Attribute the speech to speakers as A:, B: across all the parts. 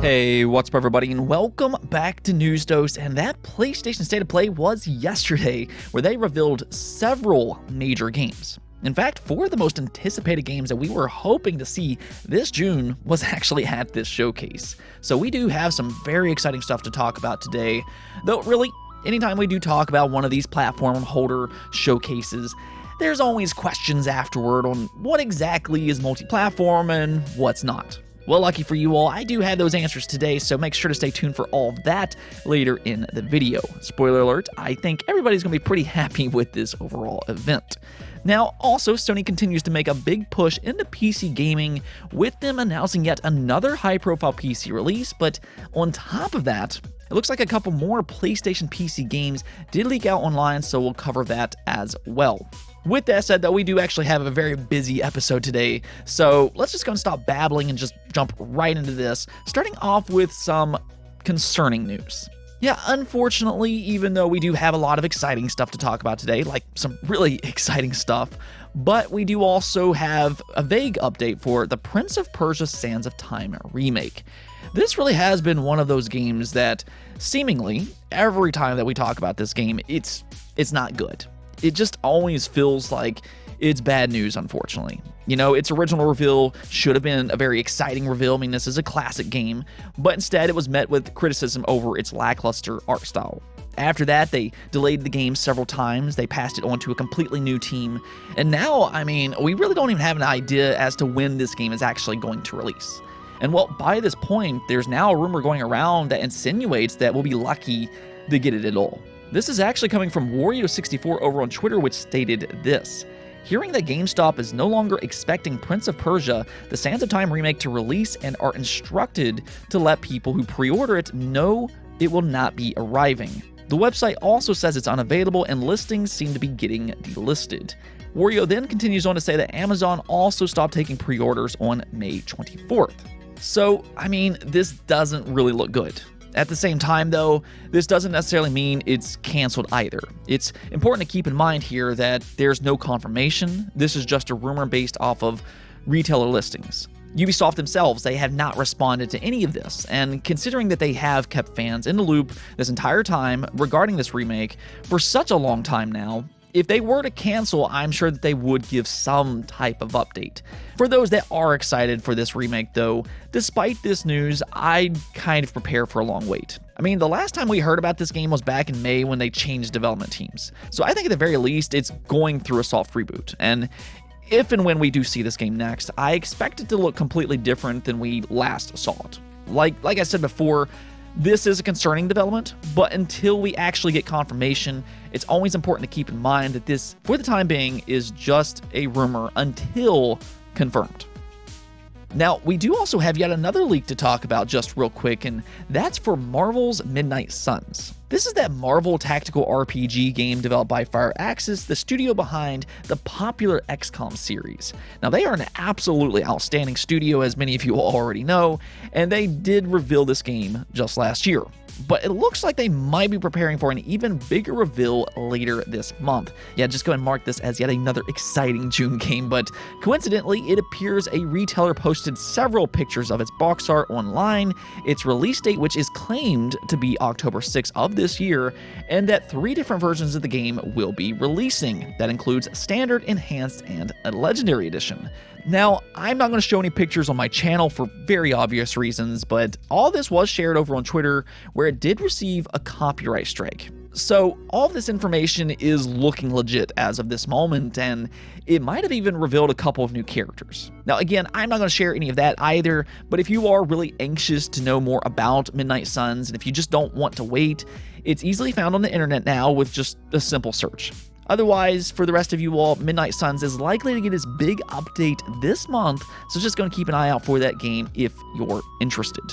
A: Hey, what's up everybody, and welcome back to News Dose. And that PlayStation State of Play was yesterday, where they revealed several major games. In fact, four of the most anticipated games that we were hoping to see this June was actually at this showcase. So we do have some very exciting stuff to talk about today, though really, anytime we do talk about one of these platform holder showcases, there's always questions afterward on what exactly is multi-platform and what's not. Well, lucky for you all, I do have those answers today, so make sure to stay tuned for all of that later in the video. Spoiler alert, I think everybody's going to be pretty happy with this overall event. Now, also, Sony continues to make a big push into PC gaming, with them announcing yet another high-profile PC release, but on top of that, it looks like a couple more PlayStation PC games did leak out online, so we'll cover that as well. With that said, though, we do actually have a very busy episode today, so let's just go and stop babbling and just jump right into this, starting off with some concerning news. Yeah, unfortunately, even though we do have a lot of exciting stuff to talk about today, like some really exciting stuff, but we do also have a vague update for the Prince of Persia: Sands of Time remake. This really has been one of those games that seemingly every time that we talk about this game, it's not good. It just always feels like it's bad news, unfortunately. You know, its original reveal should have been a very exciting reveal. I mean, this is a classic game, but instead it was met with criticism over its lackluster art style. After that, they delayed the game several times, they passed it on to a completely new team, and now, I mean, we really don't even have an idea as to when this game is actually going to release. And well, by this point, there's now a rumor going around that insinuates that we'll be lucky to get it at all. This is actually coming from Wario64 over on Twitter, which stated this: hearing that GameStop is no longer expecting Prince of Persia: The Sands of Time remake to release and are instructed to let people who pre-order it know it will not be arriving. The website also says it's unavailable and listings seem to be getting delisted. Wario then continues on to say that Amazon also stopped taking pre-orders on May 24th. So, I mean, this doesn't really look good. At the same time, though, this doesn't necessarily mean it's canceled either. It's important to keep in mind here that there's no confirmation. This is just a rumor based off of retailer listings. Ubisoft themselves, they have not responded to any of this, and considering that they have kept fans in the loop this entire time regarding this remake for such a long time now, if they were to cancel, I'm sure that they would give some type of update. For those that are excited for this remake, though, despite this news, I'd kind of prepare for a long wait. I mean, the last time we heard about this game was back in May when they changed development teams. So I think at the very least, it's going through a soft reboot. And if and when we do see this game next, I expect it to look completely different than we last saw it. Like I said before, this is a concerning development, but until we actually get confirmation, it's always important to keep in mind that this, for the time being, is just a rumor until confirmed. Now, we do also have yet another leak to talk about just real quick, and that's for Marvel's Midnight Suns. This is that Marvel tactical RPG game developed by Firaxis, the studio behind the popular XCOM series. Now, they are an absolutely outstanding studio, as many of you already know, and they did reveal this game just last year. But it looks like they might be preparing for an even bigger reveal later this month. Yeah, just go and mark this as yet another exciting June game, but coincidentally, it appears a retailer posted several pictures of its box art online, its release date, which is claimed to be October 6th of this year, and that 3 different versions of the game will be releasing. That includes Standard, Enhanced, and a Legendary Edition. Now, I'm not going to show any pictures on my channel for very obvious reasons, but all this was shared over on Twitter, where it did receive a copyright strike. So all of this information is looking legit as of this moment, and it might have even revealed a couple of new characters. Now again, I'm not going to share any of that either, but if you are really anxious to know more about Midnight Suns, and if you just don't want to wait, it's easily found on the internet now with just a simple search. Otherwise, for the rest of you all, Midnight Suns is likely to get its big update this month, so just going to keep an eye out for that game if you're interested.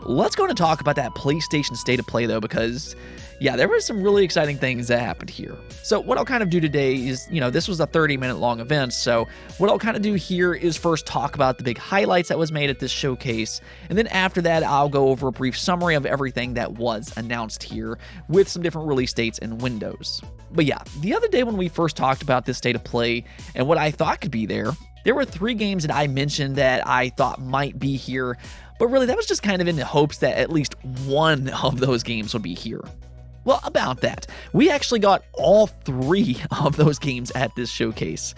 A: Let's go and talk about that PlayStation State of Play, though, because, yeah, there were some really exciting things that happened here. So what I'll kind of do today is, this was a 30-minute long event, so what I'll kind of do here is first talk about the big highlights that was made at this showcase, and then after that, I'll go over a brief summary of everything that was announced here with some different release dates and windows. But yeah, the other day when we first talked about this State of Play and what I thought could be there were 3 games that I mentioned that I thought might be here, but But really, that was just kind of in the hopes that at least one of those games would be here. Well, about that, we actually got all 3 of those games at this showcase.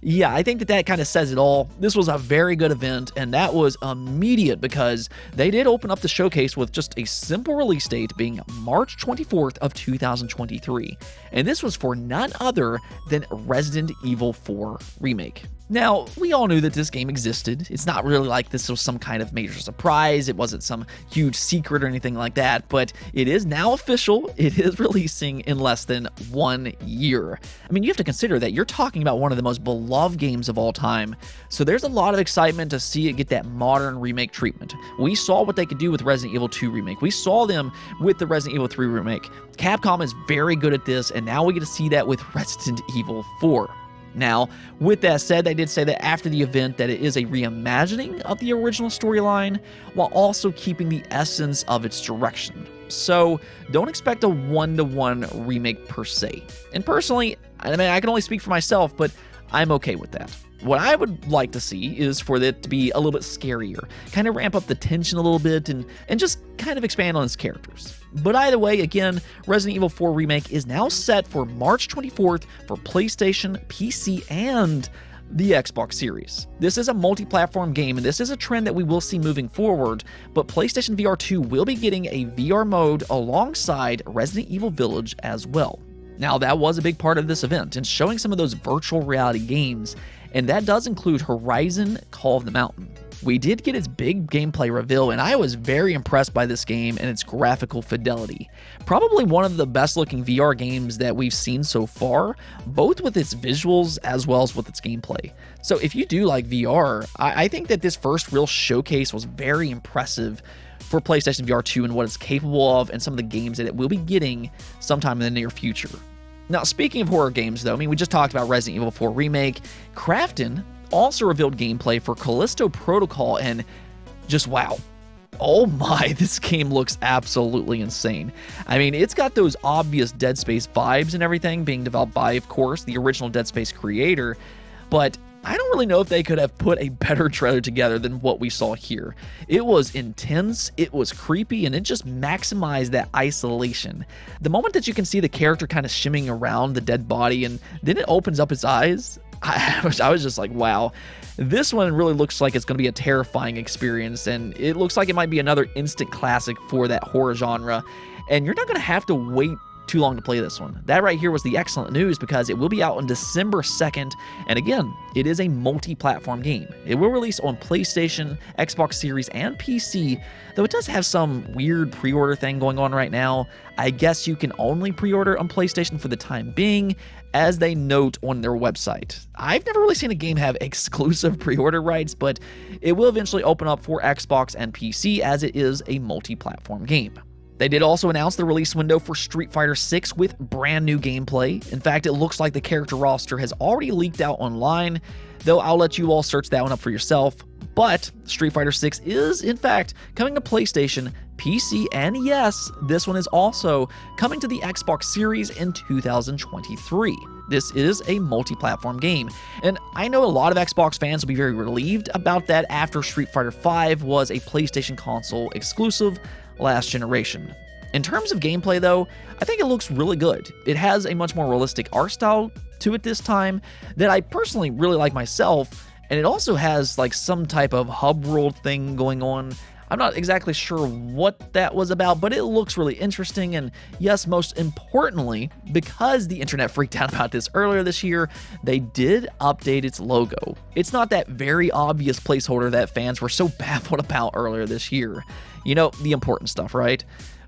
A: Yeah, I think that kind of says it all. This was a very good event, and that was immediate because they did open up the showcase with just a simple release date being March 24th of 2023. And this was for none other than Resident Evil 4 Remake. Now, we all knew that this game existed. It's not really like this was some kind of major surprise. It wasn't some huge secret or anything like that, but it is now official. It is releasing in less than 1 year. I mean, you have to consider that you're talking about one of the most beloved games of all time, so there's a lot of excitement to see it get that modern remake treatment. We saw what they could do with Resident Evil 2 Remake. We saw them with the Resident Evil 3 Remake. Capcom is very good at this, and now we get to see that with Resident Evil 4. Now, with that said, they did say that after the event that it is a reimagining of the original storyline, while also keeping the essence of its direction. So, don't expect a one-to-one remake per se. And personally, I mean, I can only speak for myself, but I'm okay with that. What I would like to see is for it to be a little bit scarier, kind of ramp up the tension a little bit, and just kind of expand on its characters. But either way, again, Resident Evil 4 Remake is now set for March 24th for PlayStation, PC, and the Xbox Series. This is a multi-platform game, and this is a trend that we will see moving forward, but PlayStation VR 2 will be getting a VR mode alongside Resident Evil Village as well. Now, that was a big part of this event, and showing some of those virtual reality games, and that does include Horizon Call of the Mountain. We did get its big gameplay reveal, and I was very impressed by this game and its graphical fidelity. Probably one of the best looking VR games that we've seen so far, both with its visuals as well as with its gameplay. So if you do like VR, I think that this first real showcase was very impressive for PlayStation VR 2 and what it's capable of and some of the games that it will be getting sometime in the near future. Now, speaking of horror games, though, I mean, we just talked about Resident Evil 4 Remake. Krafton also revealed gameplay for Callisto Protocol, and just wow. Oh my, this game looks absolutely insane. I mean, it's got those obvious Dead Space vibes and everything, being developed by, of course, the original Dead Space creator, but I don't really know if they could have put a better trailer together than what we saw here. It was intense, it was creepy, and it just maximized that isolation. The moment that you can see the character kind of shimmying around the dead body, and then it opens up its eyes, I was just like, wow. This one really looks like it's going to be a terrifying experience, and it looks like it might be another instant classic for that horror genre, and you're not going to have to wait too long to play this one. That right here was the excellent news because it will be out on December 2nd, and again, it is a multi-platform game. It will release on PlayStation, Xbox Series, and PC, though it does have some weird pre-order thing going on right now. I guess you can only pre-order on PlayStation for the time being, as they note on their website. I've never really seen a game have exclusive pre-order rights, but it will eventually open up for Xbox and PC as it is a multi-platform game. They did also announce the release window for Street Fighter 6 with brand new gameplay. In fact, it looks like the character roster has already leaked out online, though I'll let you all search that one up for yourself. But Street Fighter 6 is, in fact, coming to PlayStation, PC, and yes, this one is also coming to the Xbox Series in 2023. This is a multi-platform game, and I know a lot of Xbox fans will be very relieved about that after Street Fighter 5 was a PlayStation console exclusive last generation. In terms of gameplay, though, I think it looks really good. It has a much more realistic art style to it this time that I personally really like myself, and it also has like some type of hub world thing going on. I'm not exactly sure what that was about, but it looks really interesting, and yes, most importantly, because the internet freaked out about this earlier this year, they did update its logo. It's not that very obvious placeholder that fans were so baffled about earlier this year. You know, the important stuff, right?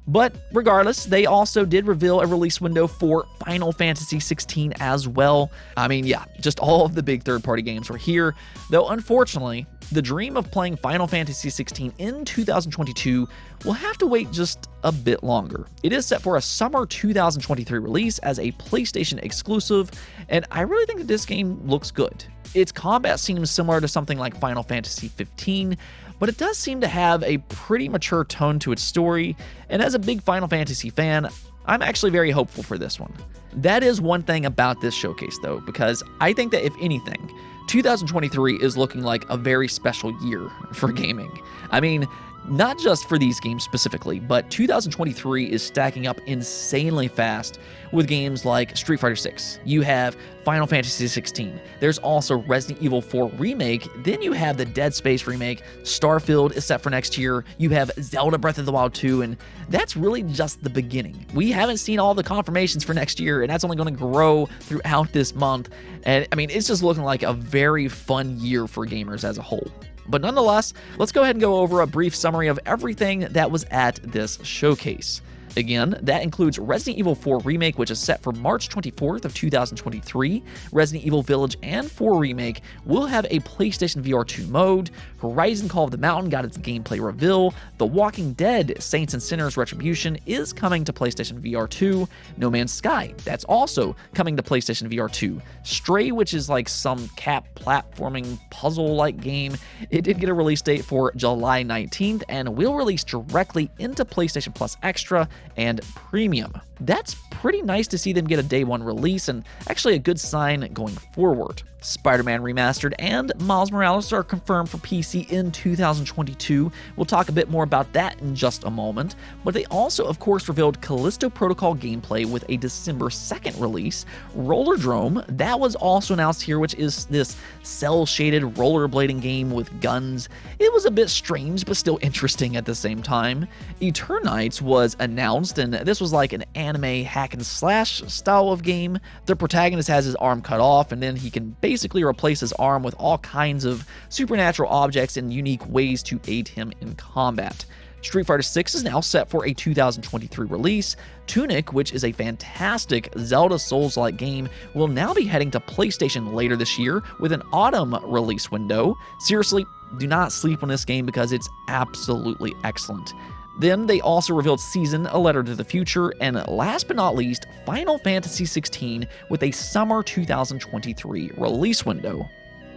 A: But regardless, they also did reveal a release window for Final Fantasy XVI as well. I mean, yeah, just all of the big third-party games were here, though unfortunately, the dream of playing Final Fantasy XVI in 2022 will have to wait just a bit longer. It is set for a summer 2023 release as a PlayStation exclusive, and I really think that this game looks good. Its combat seems similar to something like Final Fantasy XV, but it does seem to have a pretty mature tone to its story, and as a big Final Fantasy fan, I'm actually very hopeful for this one. That is one thing about this showcase, though, because I think that if anything, 2023 is looking like a very special year for gaming. I mean, Not just for these games specifically, but 2023 is stacking up insanely fast with games like Street Fighter 6. You have Final Fantasy 16. There's also Resident Evil 4 Remake. Then you have the Dead Space remake. Starfield is set for next year. You have Zelda Breath of the Wild 2, and that's really just the beginning. We haven't seen all the confirmations for next year, and that's only going to grow throughout this month. And I mean, it's just looking like a very fun year for gamers as a whole. But nonetheless, let's go ahead and go over a brief summary of everything that was at this showcase. Again, that includes Resident Evil 4 Remake, which is set for March 24th of 2023. Resident Evil Village and 4 Remake will have a PlayStation VR 2 mode. Horizon Call of the Mountain got its gameplay reveal. The Walking Dead Saints and Sinners Retribution is coming to PlayStation VR 2. No Man's Sky, that's also coming to PlayStation VR 2. Stray, which is like some cat platforming puzzle-like game, it did get a release date for July 19th and will release directly into PlayStation Plus Extra and Premium. That's pretty nice to see them get a day one release, and actually a good sign going forward. Spider-Man Remastered and Miles Morales are confirmed for PC in 2022. We'll talk a bit more about that in just a moment, but they also, of course, revealed Callisto Protocol gameplay with a December 2nd release. Rollerdrome, that was also announced here, which is this cel-shaded rollerblading game with guns. It was a bit strange, but still interesting at the same time. Eternights was announced, and this was like an anime hack and slash style of game. The protagonist has his arm cut off, and then he can basically replace his arm with all kinds of supernatural objects and unique ways to aid him in combat. Street Fighter 6 is now set for a 2023 release. Tunic, which is a fantastic Zelda Souls-like game, will now be heading to PlayStation later this year with an autumn release window. Seriously, do not sleep on this game because it's absolutely excellent. Then they also revealed Season, A Letter to the Future, and last but not least, Final Fantasy 16 with a summer 2023 release window.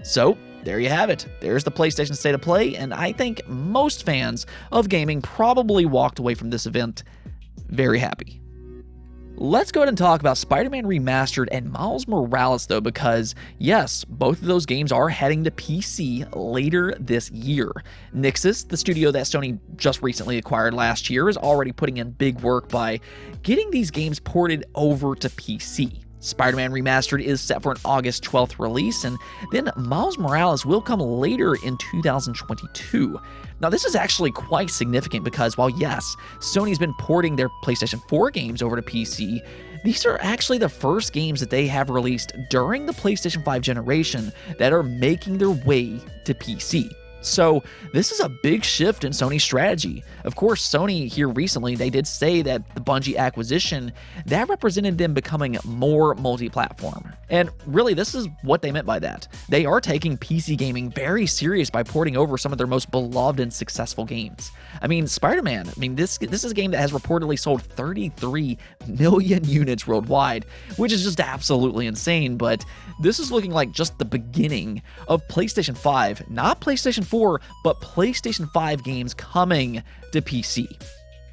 A: So, there you have it. There's the PlayStation State of Play, and I think most fans of gaming probably walked away from this event very happy. Let's go ahead and talk about Spider-Man Remastered and Miles Morales, though, because yes, both of those games are heading to PC later this year. Nixxes, the studio that Sony just recently acquired last year, is already putting in big work by getting these games ported over to PC. Spider-Man Remastered is set for an August 12th release, and then Miles Morales will come later in 2022. Now, this is actually quite significant because while yes, Sony's been porting their PlayStation 4 games over to PC, these are actually the first games that they have released during the PlayStation 5 generation that are making their way to PC. So this is a big shift in Sony's strategy. Of course, Sony here recently, they did say that the Bungie acquisition, that represented them becoming more multi-platform. And really, this is what they meant by that. They are taking PC gaming very serious by porting over some of their most beloved and successful games. I mean, Spider-Man, this is a game that has reportedly sold 33 million units worldwide, which is just absolutely insane, but this is looking like just the beginning of PlayStation 5, not PlayStation 4, but PlayStation 5 games coming to PC.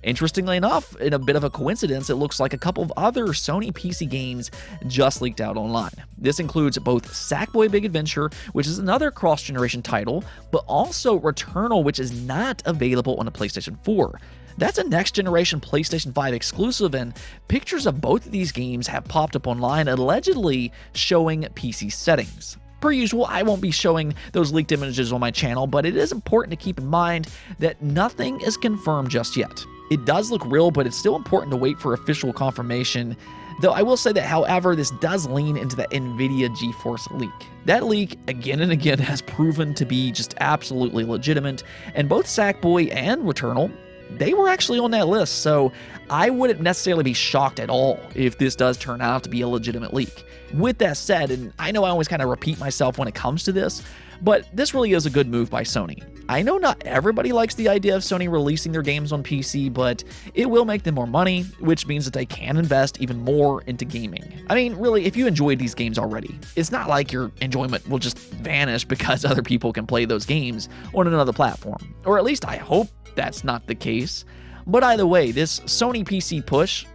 A: Interestingly enough, in a bit of a coincidence, it looks like a couple of other Sony PC games just leaked out online. This includes both Sackboy Big Adventure, which is another cross-generation title, but also Returnal, which is not available on the PlayStation 4. That's a next-generation PlayStation 5 exclusive, and pictures of both of these games have popped up online, allegedly showing PC settings. Per usual, I won't be showing those leaked images on my channel, but it is important to keep in mind that nothing is confirmed just yet. It does look real, but it's still important to wait for official confirmation. Though I will say that, however, this does lean into the NVIDIA GeForce leak. That leak, again and again, has proven to be just absolutely legitimate, and both Sackboy and Returnal, they were actually on that list, so I wouldn't necessarily be shocked at all if this does turn out to be a legitimate leak. With that said, and I know I always kind of repeat myself when it comes to this, but this really is a good move by Sony. I know not everybody likes the idea of Sony releasing their games on PC, but it will make them more money, which means that they can invest even more into gaming. I mean, really, if you enjoyed these games already, it's not like your enjoyment will just vanish because other people can play those games on another platform. Or at least I hope that's not the case. But either way, this Sony PC push,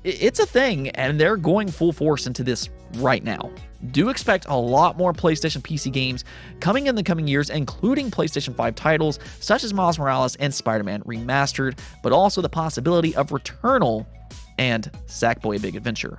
A: it's a thing, and they're going full force into this right now. Do expect a lot more PlayStation PC games coming in the coming years, including PlayStation 5 titles such as Miles Morales and Spider-Man Remastered, but also the possibility of Returnal and Sackboy: Big Adventure.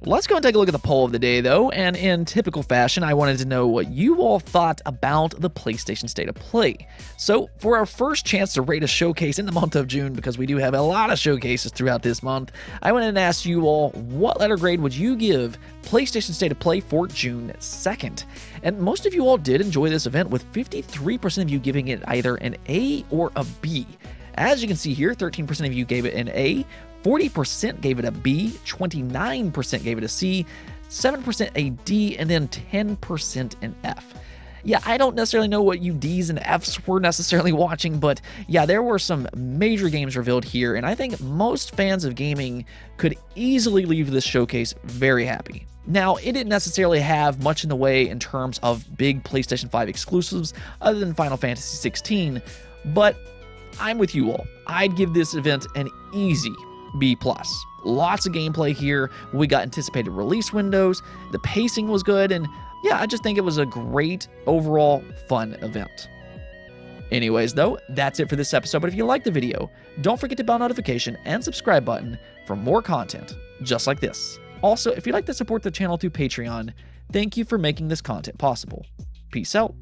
A: Let's go and take a look at the poll of the day, though, and in typical fashion, I wanted to know what you all thought about the PlayStation State of Play. So, for our first chance to rate a showcase in the month of June, because we do have a lot of showcases throughout this month, I wanted to ask you all, what letter grade would you give PlayStation State of Play for June 2nd? And most of you all did enjoy this event, with 53% of you giving it either an A or a B. As you can see here, 13% of you gave it an A, 40% gave it a B, 29% gave it a C, 7% a D, and then 10% an F. Yeah, I don't necessarily know what you Ds and Fs were necessarily watching, but yeah, there were some major games revealed here, and I think most fans of gaming could easily leave this showcase very happy. Now, it didn't necessarily have much in the way in terms of big PlayStation 5 exclusives other than Final Fantasy XVI, but I'm with you all. I'd give this event an easy B+. Lots of gameplay here. We got anticipated release windows. The pacing was good. And yeah, I just think it was a great overall fun event. Anyways, though, that's it for this episode. But if you liked the video, don't forget to bell notification and subscribe button for more content just like this. Also, if you'd like to support the channel through Patreon, thank you for making this content possible. Peace out.